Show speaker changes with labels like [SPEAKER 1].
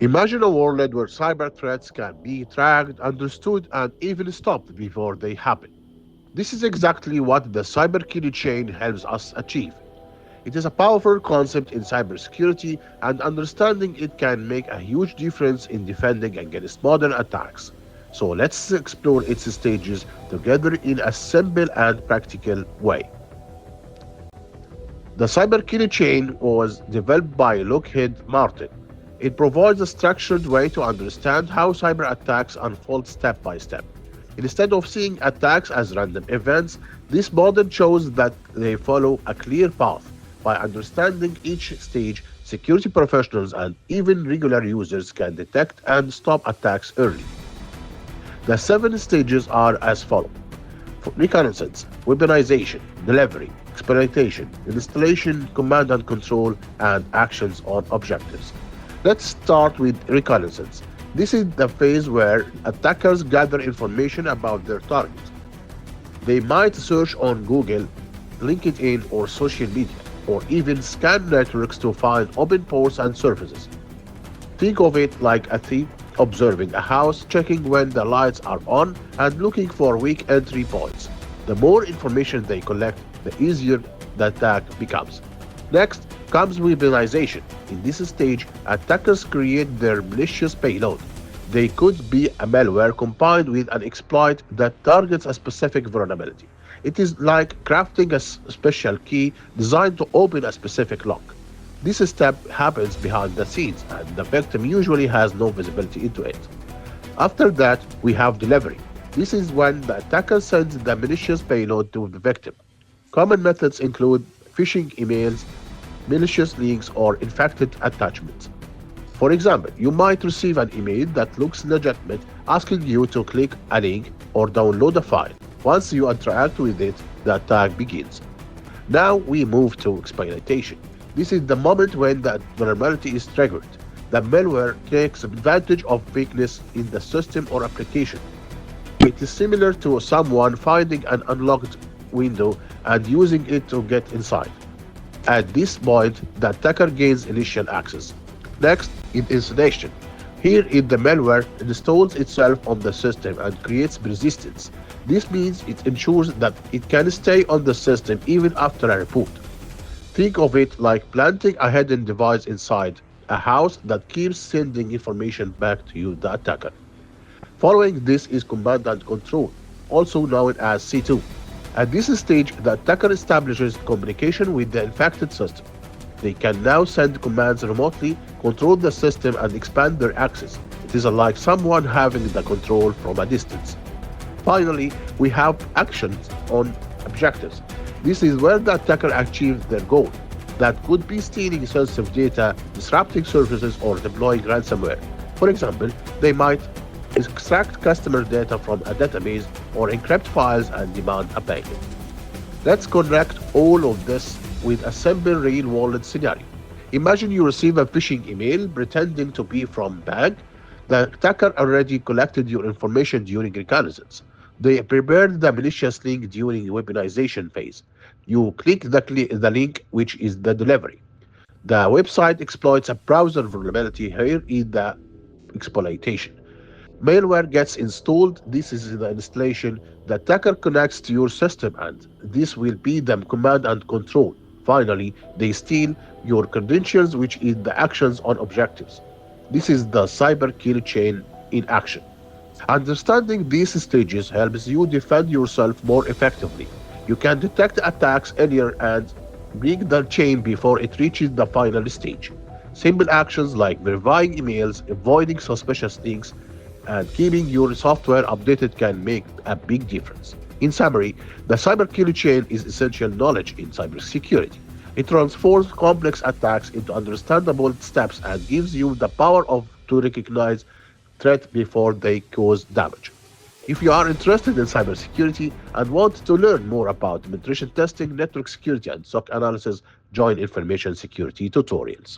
[SPEAKER 1] Imagine a world where cyber threats can be tracked, understood, and even stopped before they happen. This is exactly what the cybersecurity chain helps us achieve. It is a powerful concept in cybersecurity, and understanding it can make a huge difference in defending against modern attacks. So let's explore its stages together in a simple and practical way. The cybersecurity chain was developed by Lockheed Martin. It provides a structured way to understand how cyber attacks unfold step by step. Instead of seeing attacks as random events, this model shows that they follow a clear path. By understanding each stage, security professionals and even regular users can detect and stop attacks early. The seven stages are as follows: Reconnaissance, weaponization, delivery, exploitation, installation, command and control, and actions on objectives. Let's start with reconnaissance. This is the phase where attackers gather information about their target. They might search on Google, LinkedIn, or social media, or even scan networks to find open ports and surfaces. Think of it like a thief observing a house, checking when the lights are on, and looking for weak entry points. The more information they collect, the easier the attack becomes. Next comes weaponization. In this stage, attackers create their malicious payload. They could be a malware combined with an exploit that targets a specific vulnerability. It is like crafting a special key designed to open a specific lock. This step happens behind the scenes, and the victim usually has no visibility into it. After that, we have delivery. This is when the attacker sends the malicious payload to the victim. Common methods include phishing emails, malicious links, or infected attachments. For example, you might receive an email that looks legitimate asking you to click a link or download a file. Once you interact with it, the attack begins. Now we move to exploitation. This is the moment when the vulnerability is triggered. The malware takes advantage of weakness in the system or application. It is similar to someone finding an unlocked window and using it to get inside. At this point, the attacker gains initial access. Next is installation. Here is the malware installs itself on the system and creates resistance. This means it ensures that it can stay on the system even after a reboot. Think of it like planting a hidden device inside a house that keeps sending information back to you, the attacker. Following this is command and control, also known as C2. At this stage, the attacker establishes communication with the infected system. They can now send commands remotely, control the system, and expand their access. It is like someone having the control from a distance. Finally, we have actions on objectives. This is where the attacker achieves their goal. That could be stealing sensitive data, disrupting services, or deploying ransomware. For example, they might extract customer data from a database or encrypt files and demand a payment. Let's connect all of this with a simple real-world scenario. Imagine you receive a phishing email pretending to be from a bank. The attacker already collected your information during reconnaissance. They prepared the malicious link during the weaponization phase. You click the link, which is the delivery. The website exploits a browser vulnerability. Here is the exploitation. Malware gets installed. This is the installation. The attacker connects to your system, and this will be the command and control. Finally, they steal your credentials, which is the actions on objectives. This is the cyber kill chain in action. Understanding these stages helps you defend yourself more effectively. You can detect attacks earlier and break the chain before it reaches the final stage. Simple actions like verifying emails, avoiding suspicious links, and keeping your software updated can make a big difference. In summary, the cybersecurity chain is essential knowledge in cybersecurity. It transforms complex attacks into understandable steps and gives you the power to recognize threats before they cause damage. If you are interested in cybersecurity and want to learn more about penetration testing, network security, and SOC analysis, join Information Security Tutorials.